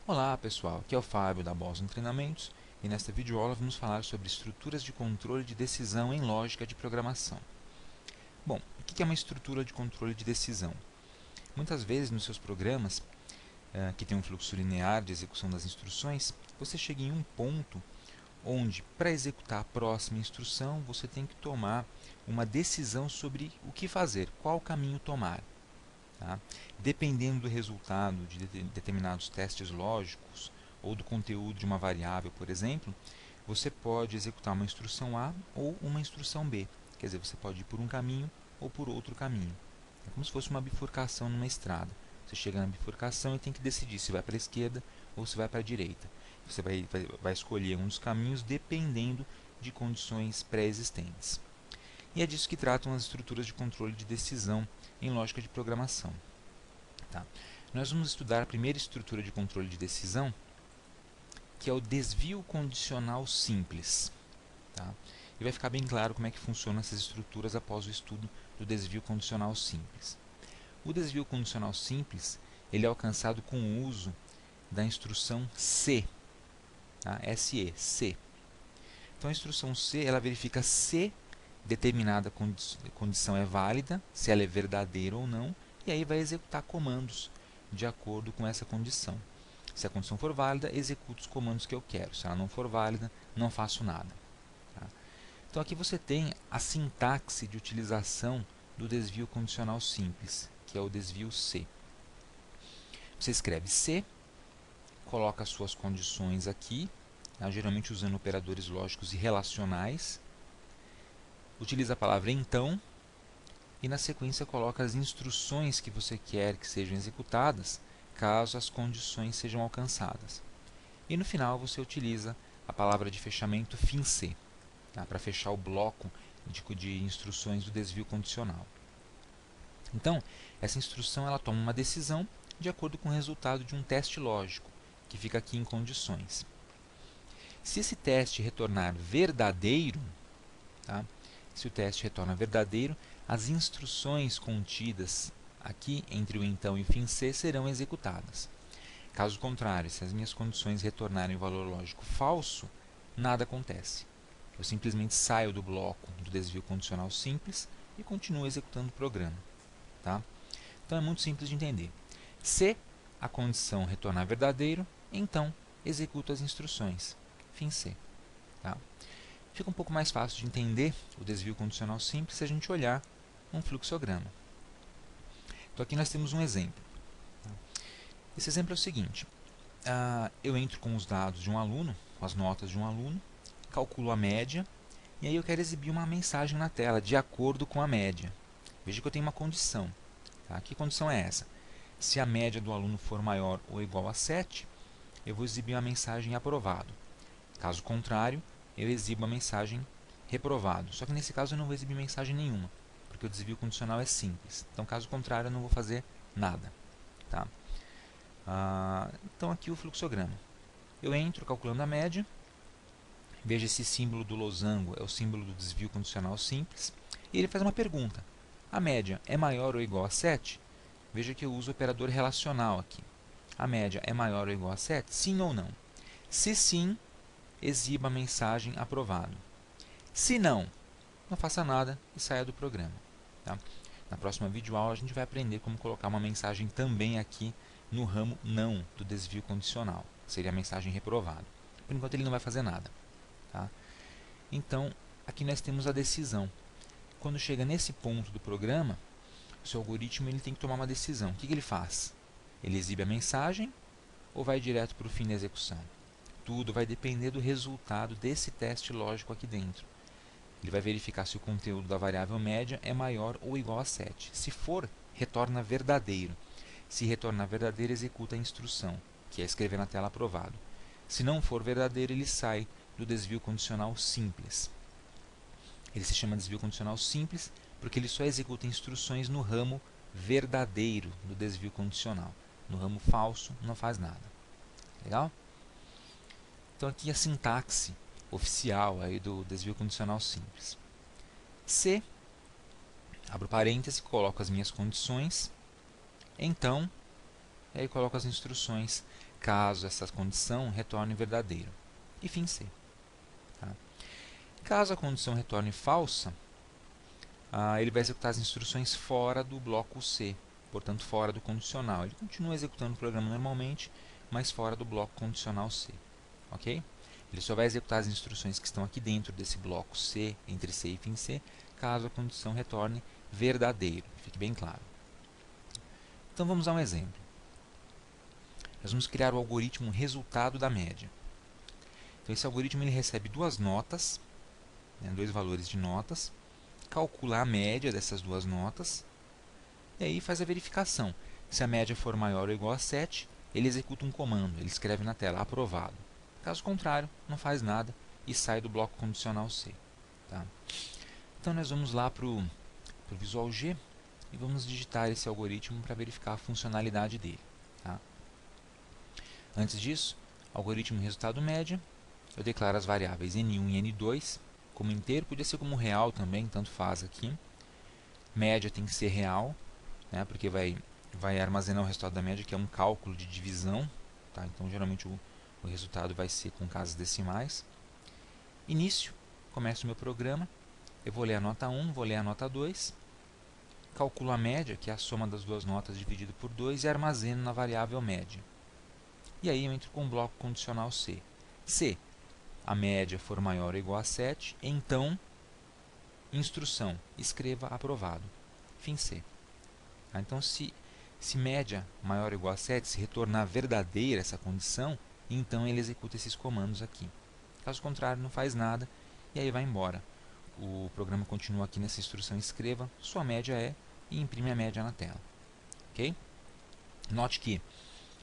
Olá pessoal, aqui é o Fábio da Boston Treinamentos e nesta videoaula vamos falar sobre estruturas de controle de decisão em lógica de programação. Bom, o que é uma estrutura de controle de decisão? Muitas vezes nos seus programas, que tem um fluxo linear de execução das instruções, você chega em um ponto onde, para executar a próxima instrução, você tem que tomar uma decisão sobre o que fazer, qual caminho tomar. Tá? Dependendo do resultado de determinados testes lógicos ou do conteúdo de uma variável, por exemplo, você pode executar uma instrução A ou uma instrução B. Quer dizer, você pode ir por um caminho ou por outro caminho. É como se fosse uma bifurcação numa estrada. Você chega na bifurcação e tem que decidir se vai para a esquerda ou se vai para a direita. Você vai escolher um dos caminhos dependendo de condições pré-existentes. E é disso que tratam as estruturas de controle de decisão em lógica de programação. Tá? Nós vamos estudar a primeira estrutura de controle de decisão, que é o desvio condicional simples. Tá? E vai ficar bem claro como é que funcionam essas estruturas após o estudo do desvio condicional simples. O desvio condicional simples ele é alcançado com o uso da instrução C, tá? SE, C. Então a instrução C ela verifica se determinada condição é válida, se ela é verdadeira ou não, e aí vai executar comandos de acordo com essa condição. Se a condição for válida, executo os comandos que eu quero. Se ela não for válida, não faço nada. Tá? Então aqui você tem a sintaxe de utilização do desvio condicional simples, que é o desvio C. Você escreve C, coloca as suas condições aqui, tá? Geralmente usando operadores lógicos e relacionais. Utiliza a palavra então e na sequência coloca as instruções que você quer que sejam executadas caso as condições sejam alcançadas. E no final você utiliza a palavra de fechamento fim C, tá? Para fechar o bloco de instruções do desvio condicional. Então, essa instrução ela toma uma decisão de acordo com o resultado de um teste lógico, que fica aqui em condições. Se esse teste retornar verdadeiro, tá? Se o teste retorna verdadeiro, as instruções contidas aqui entre o então e o fim C serão executadas. Caso contrário, se as minhas condições retornarem o valor lógico falso, nada acontece. Eu simplesmente saio do bloco do desvio condicional simples e continuo executando o programa. Tá? Então é muito simples de entender. Se a condição retornar verdadeiro, então executo as instruções. Fim C. Tá? Fica um pouco mais fácil de entender o desvio condicional simples se a gente olhar um fluxograma. Então aqui nós temos um exemplo. Esse exemplo é o seguinte: eu entro com os dados de um aluno, com as notas de um aluno, calculo a média, e aí eu quero exibir uma mensagem na tela de acordo com a média. Veja que eu tenho uma condição. Tá? Que condição é essa? Se a média do aluno for maior ou igual a 7, eu vou exibir uma mensagem aprovado. Caso contrário, eu exibo a mensagem reprovado. Só que nesse caso eu não vou exibir mensagem nenhuma, porque o desvio condicional é simples. Então, caso contrário, eu não vou fazer nada. Tá? Então, aqui o fluxograma. Eu entro calculando a média. Veja esse símbolo do losango, é o símbolo do desvio condicional simples. E ele faz uma pergunta. A média é maior ou igual a 7? Veja que eu uso o operador relacional aqui. A média é maior ou igual a 7? Sim ou não? Se sim, exiba a mensagem aprovado. Se não, não faça nada e saia do programa. Tá? Na próxima videoaula a gente vai aprender como colocar uma mensagem também aqui no ramo não do desvio condicional. Seria a mensagem reprovado. Por enquanto ele não vai fazer nada. Tá? Então, aqui nós temos a decisão. Quando chega nesse ponto do programa, o seu algoritmo ele tem que tomar uma decisão. O que ele faz? Ele exibe a mensagem ou vai direto para o fim da execução? Tudo vai depender do resultado desse teste lógico aqui dentro. Ele vai verificar se o conteúdo da variável média é maior ou igual a 7. Se for, retorna verdadeiro. Se retornar verdadeiro, executa a instrução, que é escrever na tela aprovado. Se não for verdadeiro, ele sai do desvio condicional simples. Ele se chama desvio condicional simples porque ele só executa instruções no ramo verdadeiro do desvio condicional. No ramo falso, não faz nada. Legal? Então aqui a sintaxe oficial aí do desvio condicional simples. Se, abro parênteses, coloco as minhas condições, então, e aí coloco as instruções, caso essa condição retorne verdadeiro. E fim C. Tá? Caso a condição retorne falsa, ele vai executar as instruções fora do bloco C, portanto fora do condicional. Ele continua executando o programa normalmente, mas fora do bloco condicional C. Ok? Ele só vai executar as instruções que estão aqui dentro desse bloco C, entre C e fim C, caso a condição retorne verdadeiro. Fique bem claro. Então vamos a um exemplo. Nós vamos criar o algoritmo resultado da média. Então esse algoritmo ele recebe duas notas, dois valores de notas, calcula a média dessas duas notas e aí faz a verificação. Se a média for maior ou igual a 7, ele executa um comando, ele escreve na tela aprovado. Caso contrário, não faz nada e sai do bloco condicional C. Tá? Então nós vamos lá para o Visual G e vamos digitar esse algoritmo para verificar a funcionalidade dele. Tá? Antes disso, algoritmo resultado média, eu declaro as variáveis N1 e N2 como inteiro, podia ser como real também, tanto faz aqui. Média tem que ser real, né, porque vai armazenar o resultado da média, que é um cálculo de divisão. Tá? Então, geralmente, o resultado vai ser com casas decimais. Início, começo o meu programa. Eu vou ler a nota 1, vou ler a nota 2. Calculo a média, que é a soma das duas notas dividido por 2, e armazeno na variável média. E aí eu entro com o bloco condicional C. Se a média for maior ou igual a 7, então, instrução, escreva aprovado. Fim C. Então, se média maior ou igual a 7, se retornar verdadeira essa condição, então ele executa esses comandos aqui. Caso contrário, não faz nada e aí vai embora. O programa continua aqui nessa instrução escreva, sua média é, e imprime a média na tela. Ok? Note que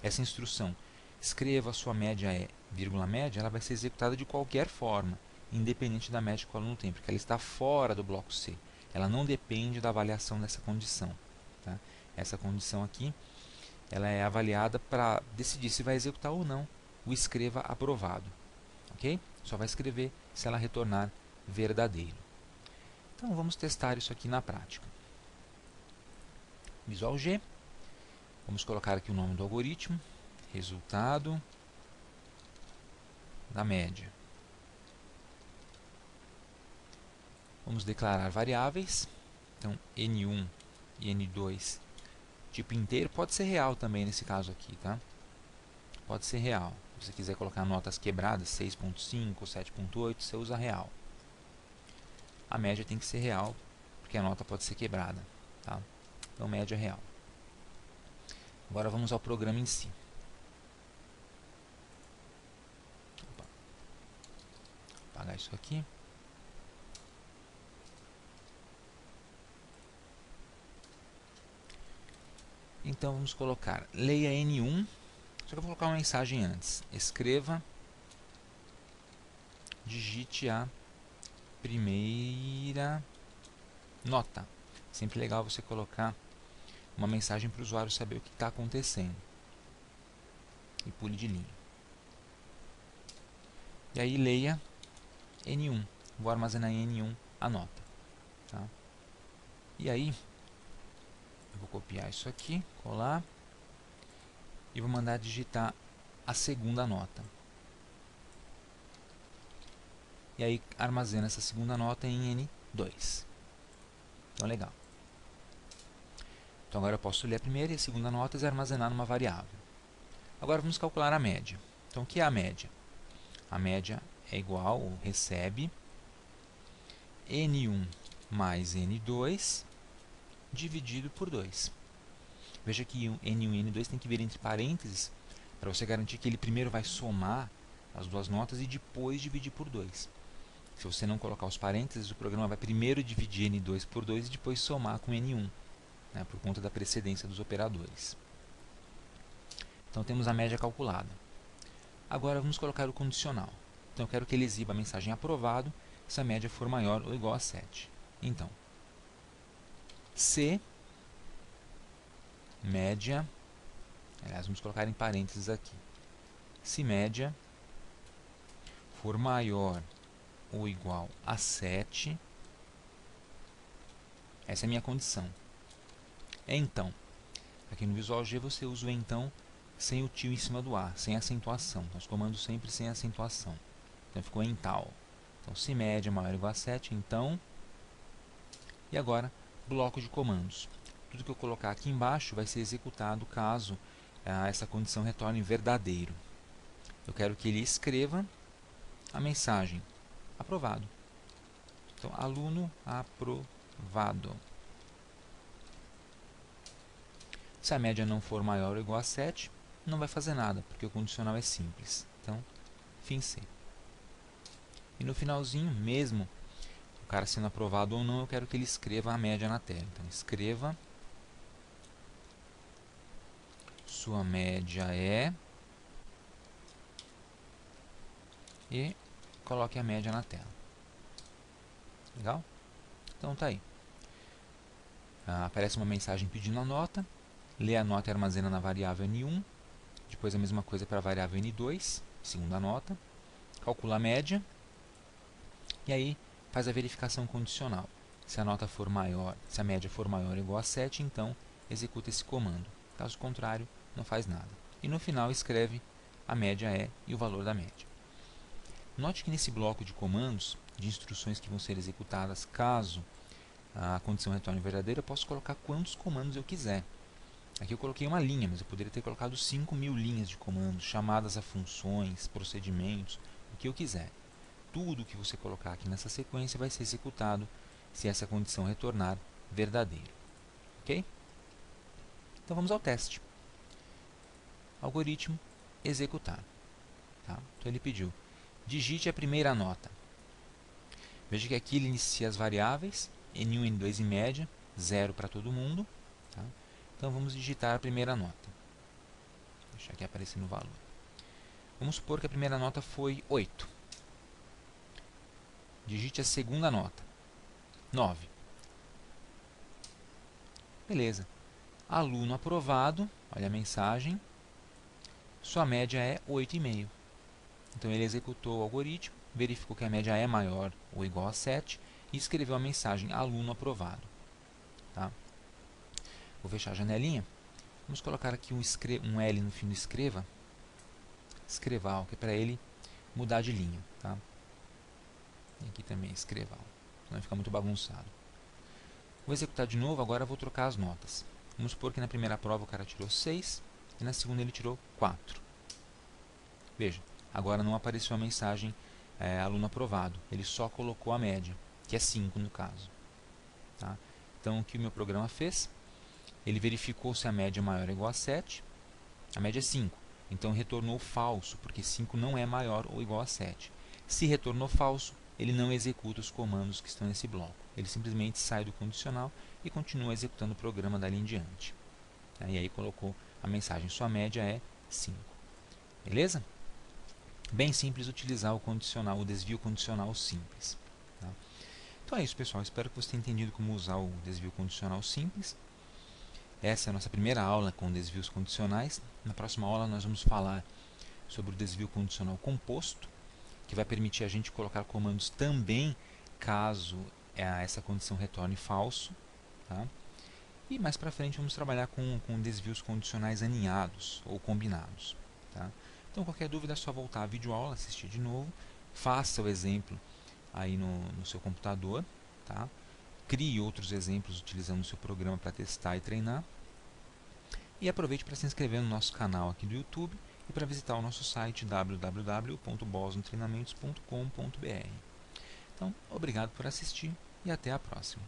essa instrução escreva sua média é, vírgula média, ela vai ser executada de qualquer forma, independente da média que o aluno tem, porque ela está fora do bloco C. Ela não depende da avaliação dessa condição. Tá? Essa condição aqui ela é avaliada para decidir se vai executar ou não o escreva aprovado. Ok? Só vai escrever se ela retornar verdadeiro. Então vamos testar isso aqui na prática. Visual G. Vamos colocar aqui o nome do algoritmo. Resultado da média. Vamos declarar variáveis. Então, N1 e N2, tipo inteiro, pode ser real também nesse caso aqui, tá? Pode ser real. Se você quiser colocar notas quebradas, 6.5 ou 7.8, você usa real. A média tem que ser real, porque a nota pode ser quebrada, tá? Então, média real. Agora vamos ao programa em si. Vou apagar isso aqui. Então vamos colocar leia N1, só que eu vou colocar uma mensagem antes. Escreva, digite a primeira nota. Sempre legal você colocar uma mensagem para o usuário saber o que está acontecendo. E pule de linha. E aí leia N1. Vou armazenar em N1 a nota. Tá? E aí, eu vou copiar isso aqui, colar. E vou mandar digitar a segunda nota. E aí armazena essa segunda nota em N2. Então, legal. Então, agora eu posso ler a primeira e a segunda notas e armazenar numa variável. Agora vamos calcular a média. Então, o que é a média? A média é igual, ou recebe, N1 mais N2 dividido por 2. Veja que N1 e N2 tem que vir entre parênteses para você garantir que ele primeiro vai somar as duas notas e depois dividir por 2. Se você não colocar os parênteses, o programa vai primeiro dividir N2 por 2 e depois somar com N1, né, por conta da precedência dos operadores. Então temos a média calculada. Agora vamos colocar o condicional. Então eu quero que ele exiba a mensagem aprovado se a média for maior ou igual a 7. Então, se média, aliás, vamos colocar em parênteses aqui, se média for maior ou igual a 7, essa é a minha condição. Então, aqui no Visual G você usa o então sem o tio em cima do A, sem acentuação. Então, os comandos sempre sem acentuação. Então ficou em tal. Então, se média é maior ou igual a 7, então... E agora, bloco de comandos. Tudo que eu colocar aqui embaixo vai ser executado caso essa condição retorne verdadeiro. Eu quero que ele escreva a mensagem aprovado. Então, aluno aprovado. Se a média não for maior ou igual a 7, não vai fazer nada, porque o condicional é simples. Então, fim C. E no finalzinho, mesmo o cara sendo aprovado ou não, eu quero que ele escreva a média na tela. Então, escreva sua média é... e coloque a média na tela. Legal? Então tá aí. Aparece uma mensagem pedindo a nota. Lê a nota e armazena na variável N1. Depois a mesma coisa para a variável N2, segunda nota. Calcula a média. E aí faz a verificação condicional. Se a nota for maior, se a média for maior ou igual a 7, então executa esse comando. Caso contrário, não faz nada. E no final escreve a média é e o valor da média. Note que nesse bloco de comandos, de instruções que vão ser executadas caso a condição retorne verdadeira, eu posso colocar quantos comandos eu quiser. Aqui eu coloquei uma linha, mas eu poderia ter colocado 5.000 linhas de comandos, chamadas a funções, procedimentos, o que eu quiser. Tudo que você colocar aqui nessa sequência vai ser executado se essa condição retornar verdadeira. Ok? Então vamos ao teste. Algoritmo executar. Tá? Então ele pediu, digite a primeira nota. Veja que aqui ele inicia as variáveis, N1, N2 e média, 0 para todo mundo. Tá? Então vamos digitar a primeira nota. Vou deixar aqui aparecendo o valor. Vamos supor que a primeira nota foi 8. Digite a segunda nota, 9. Beleza. Aluno aprovado, olha a mensagem. Sua média é 8,5. Então ele executou o algoritmo, verificou que a média é maior ou igual a 7 e escreveu a mensagem aluno aprovado. Tá? Vou fechar a janelinha. Vamos colocar aqui um L no fim do escreva. Escreval, que é para ele mudar de linha. Tá? E aqui também escreval, senão vai ficar muito bagunçado. Vou executar de novo, agora vou trocar as notas. Vamos supor que na primeira prova o cara tirou 6 e na segunda ele tirou 4. Veja, agora não apareceu a mensagem aluno aprovado, ele só colocou a média, que é 5 no caso. Tá? Então o que o meu programa fez? Ele verificou se a média é maior ou igual a 7, a média é 5, então retornou falso, porque 5 não é maior ou igual a 7. Se retornou falso, ele não executa os comandos que estão nesse bloco. Ele simplesmente sai do condicional e continua executando o programa dali em diante. E aí colocou a mensagem, sua média é 5. Beleza? Bem simples utilizar o condicional, o desvio condicional simples. Tá? Então é isso, pessoal. Espero que você tenha entendido como usar o desvio condicional simples. Essa é a nossa primeira aula com desvios condicionais. Na próxima aula nós vamos falar sobre o desvio condicional composto, que vai permitir a gente colocar comandos também caso essa condição retorne falso. Tá? E mais para frente vamos trabalhar com desvios condicionais aninhados ou combinados. Tá? Então qualquer dúvida é só voltar à videoaula, assistir de novo, faça o exemplo aí no seu computador, tá? Crie outros exemplos utilizando o seu programa para testar e treinar. E aproveite para se inscrever no nosso canal aqui do YouTube e para visitar o nosso site www.bosnotreinamentos.com.br. Então, obrigado por assistir e até a próxima.